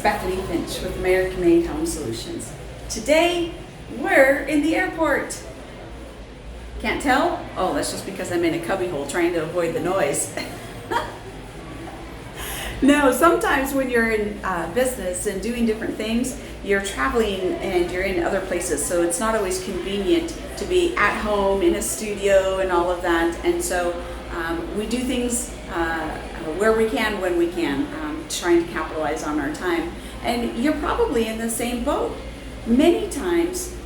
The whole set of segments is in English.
Bethany Finch with American Made Home Solutions. Today, we're in the airport. Can't tell? Oh, that's just because I'm in a cubbyhole trying to avoid the noise. No, sometimes when you're in business and doing different things, you're traveling and you're in other places, so it's not always convenient to be at home in a studio and all of that. And so we do things where we can, when we can, trying to capitalize on our time. And you're probably in the same boat. Many times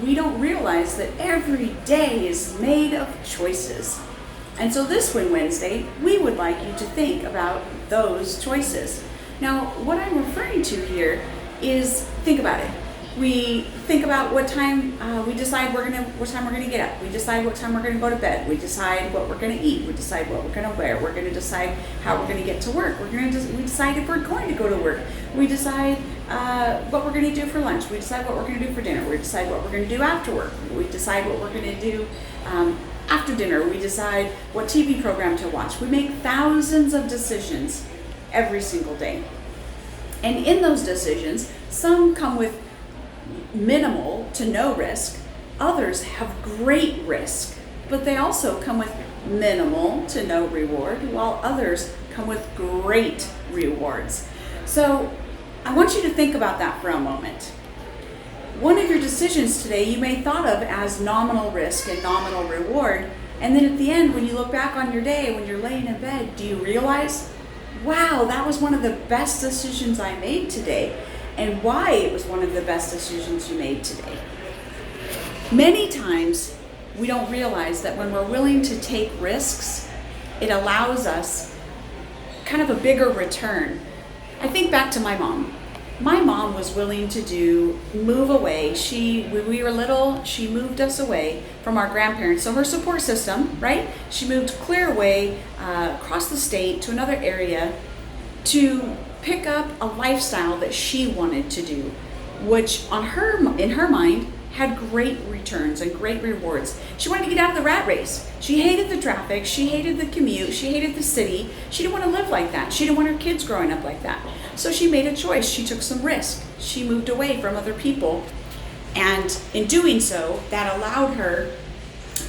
we don't realize that every day is made of choices. And so this Win Wednesday, we would like you to think about those choices. Now, what I'm referring to here is, think about it. We think about what time we decide what time we're gonna get up. We decide what time we're gonna go to bed. We decide what we're gonna eat. We decide what we're gonna wear. We're gonna decide how we're gonna get to work. We decide if we're going to go to work. We decide what we're gonna do for lunch. We decide what we're gonna do for dinner. We decide what we're gonna do after work. We decide what we're gonna do after dinner. We decide what TV program to watch. We make thousands of decisions every single day. And in those decisions, some come with minimal to no risk, others have great risk, but they also come with minimal to no reward, while others come with great rewards. So I want you to think about that for a moment. One of your decisions today you may thought of as nominal risk and nominal reward, and then at the end, when you look back on your day, when you're laying in bed, do you realize, wow, that was one of the best decisions I made today, and why it was one of the best decisions you made today? Many times we don't realize that when we're willing to take risks, it allows us kind of a bigger return. I think back to my mom. My mom was willing to move away. When we were little, she moved us away from our grandparents. So her support system, right? She moved clear away across the state to another area to pick up a lifestyle that she wanted to do, which in her mind had great returns and great rewards. She wanted to get out of the rat race. She hated the traffic. She hated the commute. She hated the city. She didn't want to live like that. She didn't want her kids growing up like that. So she made a choice. She took some risk. She moved away from other people. And in doing so, that allowed her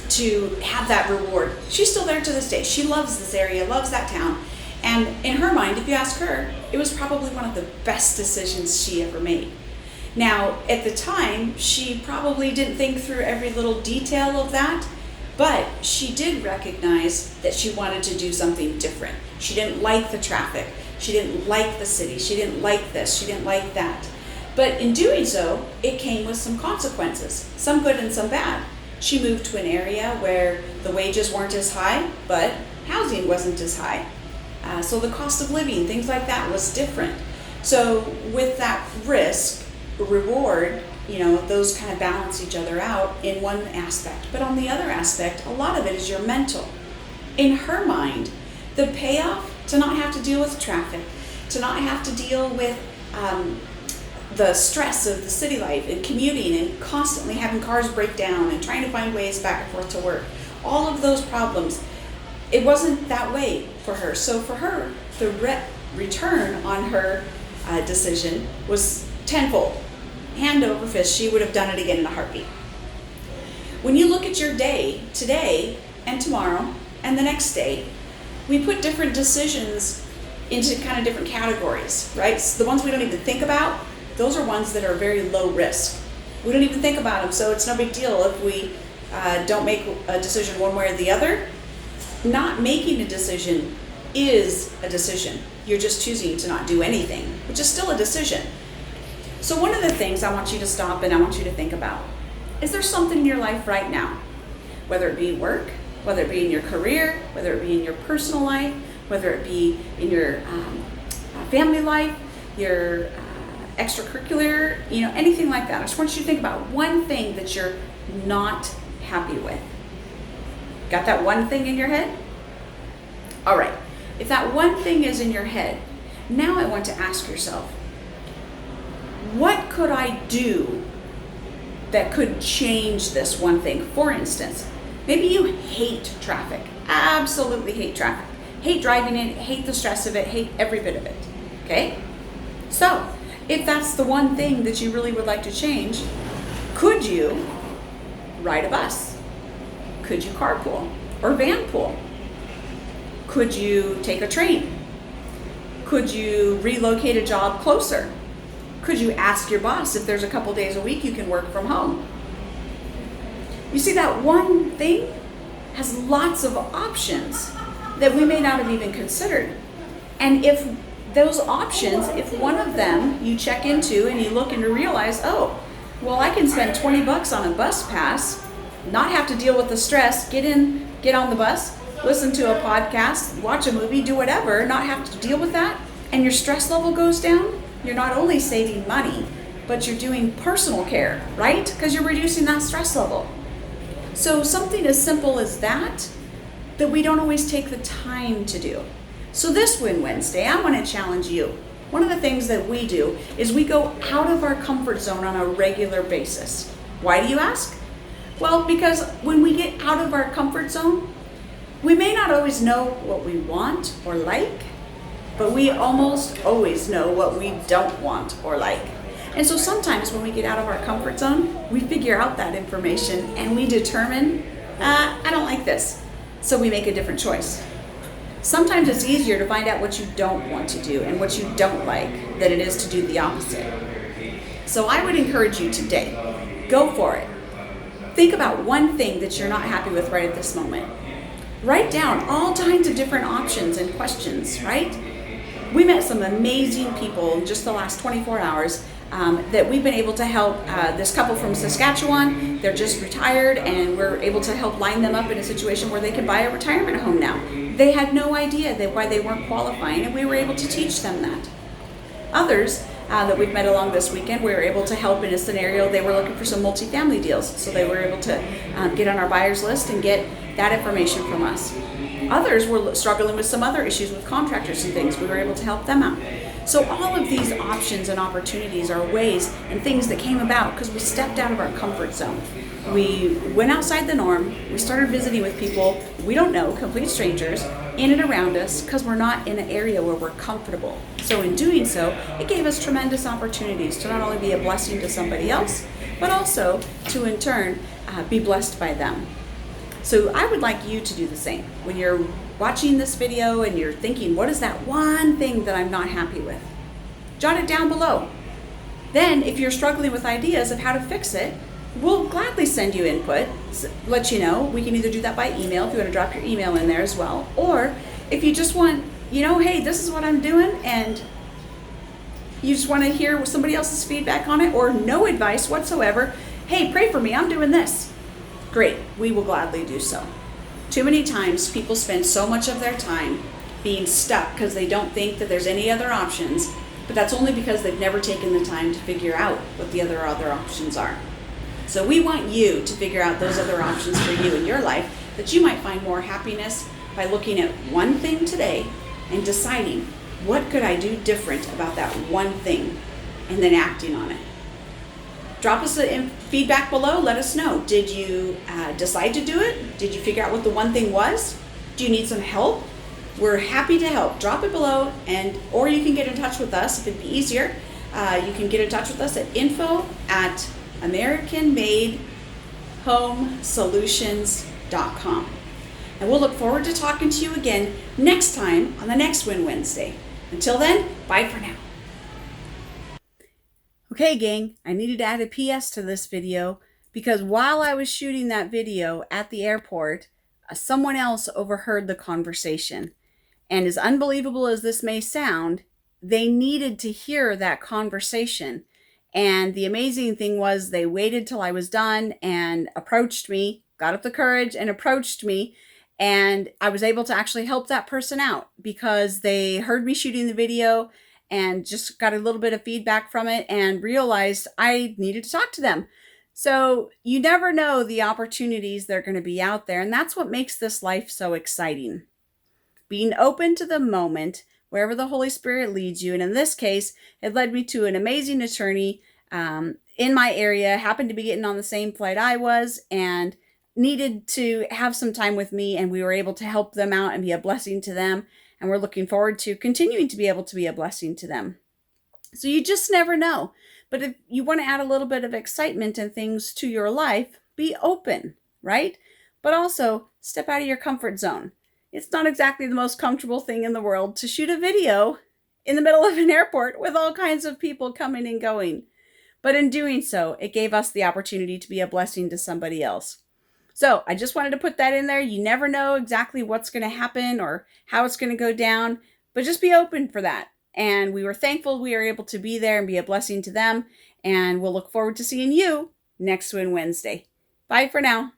to have that reward. She's still there to this day. She loves this area, loves that town. And in her mind, if you ask her, it was probably one of the best decisions she ever made. Now, at the time, she probably didn't think through every little detail of that, but she did recognize that she wanted to do something different. She didn't like the traffic. She didn't like the city. She didn't like this. She didn't like that. But in doing so, it came with some consequences, some good and some bad. She moved to an area where the wages weren't as high, but housing wasn't as high. So the cost of living, things like that, was different. So with that risk, reward, those kind of balance each other out in one aspect. But on the other aspect, a lot of it is your mental. In her mind, the payoff to not have to deal with traffic, to not have to deal with the stress of the city life and commuting and constantly having cars break down and trying to find ways back and forth to work, all of those problems, it wasn't that way for her. So for her, the return on her decision was tenfold. Hand over fist, she would have done it again in a heartbeat. When you look at your day, today and tomorrow and the next day, we put different decisions into kind of different categories, right? So the ones we don't even think about, those are ones that are very low risk. We don't even think about them, so it's no big deal if we don't make a decision one way or the other. Not making a decision is a decision. You're just choosing to not do anything, which is still a decision. So one of the things I want you to stop and I want you to think about, is there something in your life right now, whether it be work, whether it be in your career, whether it be in your personal life, whether it be in your family life, your extracurricular, anything like that. I just want you to think about one thing that you're not happy with. Got that one thing in your head? All right. If that one thing is in your head, now I want to ask yourself, what could I do that could change this one thing? For instance, maybe you hate traffic, absolutely hate traffic, hate driving in, hate the stress of it, hate every bit of it, okay? So If that's the one thing that you really would like to change, could you ride a bus? Could you carpool or vanpool? Could you take a train? Could you relocate a job closer? Could you ask your boss if there's a couple days a week you can work from home? You see, that one thing has lots of options that we may not have even considered. And if those options, if one of them you check into and you look and you realize, oh, well, I can spend 20 bucks on a bus pass, not have to deal with the stress, get on the bus, listen to a podcast, watch a movie, do whatever, not have to deal with that, and your stress level goes down, you're not only saving money, but you're doing personal care, right? Because you're reducing that stress level. So something as simple as that we don't always take the time to do. So this Win Wednesday, I want to challenge you. One of the things that we do is we go out of our comfort zone on a regular basis. Why do you ask? Well, because when we get out of our comfort zone, we may not always know what we want or like, but we almost always know what we don't want or like. And so sometimes when we get out of our comfort zone, we figure out that information and we determine, I don't like this. So we make a different choice. Sometimes it's easier to find out what you don't want to do and what you don't like than it is to do the opposite. So I would encourage you today, go for it. Think about one thing that you're not happy with right at this moment. Write down all kinds of different options and questions, right? We met some amazing people in just the last 24 hours that we've been able to help. This couple from Saskatchewan, they're just retired, and we're able to help line them up in a situation where they can buy a retirement home now. They had no idea why they weren't qualifying, and we were able to teach them that. Others that we've met along this weekend, we were able to help in a scenario. They were looking for some multifamily deals, so they were able to get on our buyers list and get that information from us. Others were struggling with some other issues with contractors and things. We were able to help them out. So all of these options and opportunities are ways and things that came about because we stepped out of our comfort zone. We went outside the norm. We started visiting with people we don't know, complete strangers, in and around us because we're not in an area where we're comfortable. So in doing so, it gave us tremendous opportunities to not only be a blessing to somebody else, but also to in turn be blessed by them. So I would like you to do the same. When you're watching this video and you're thinking, what is that one thing that I'm not happy with? Jot it down below. Then if you're struggling with ideas of how to fix it, we'll gladly send you input, let you know. We can either do that by email if you want to drop your email in there as well. Or if you just want, hey, this is what I'm doing, and you just want to hear somebody else's feedback on it or no advice whatsoever, hey, pray for me, I'm doing this. Great, we will gladly do so. Too many times people spend so much of their time being stuck because they don't think that there's any other options, but that's only because they've never taken the time to figure out what the other options are. So we want you to figure out those other options for you in your life, that you might find more happiness by looking at one thing today and deciding, what could I do different about that one thing, and then acting on it. Drop us feedback below. Let us know. Did you decide to do it? Did you figure out what the one thing was? Do you need some help? We're happy to help. Drop it below, or you can get in touch with us if it'd be easier. You can get in touch with us at info@AmericanMadeHomeSolutions.com. And we'll look forward to talking to you again next time on the next Win Wednesday. Until then, bye for now. Okay, gang, I needed to add a PS to this video because while I was shooting that video at the airport, someone else overheard the conversation. And as unbelievable as this may sound, they needed to hear that conversation. And the amazing thing was they waited till I was done and approached me, got up the courage and approached me. And I was able to actually help that person out because they heard me shooting the video and just got a little bit of feedback from it and realized I needed to talk to them. So you never know the opportunities that are going to be out there. And that's what makes this life so exciting. Being open to the moment, wherever the Holy Spirit leads you. And in this case, it led me to an amazing attorney in my area, happened to be getting on the same flight I was and needed to have some time with me. And we were able to help them out and be a blessing to them. And we're looking forward to continuing to be able to be a blessing to them. So you just never know. But if you want to add a little bit of excitement and things to your life, be open, right? But also step out of your comfort zone. It's not exactly the most comfortable thing in the world to shoot a video in the middle of an airport with all kinds of people coming and going. But in doing so, it gave us the opportunity to be a blessing to somebody else. So I just wanted to put that in there. You never know exactly what's going to happen or how it's going to go down, but just be open for that. And we were thankful we were able to be there and be a blessing to them. And we'll look forward to seeing you next Wednesday. Bye for now.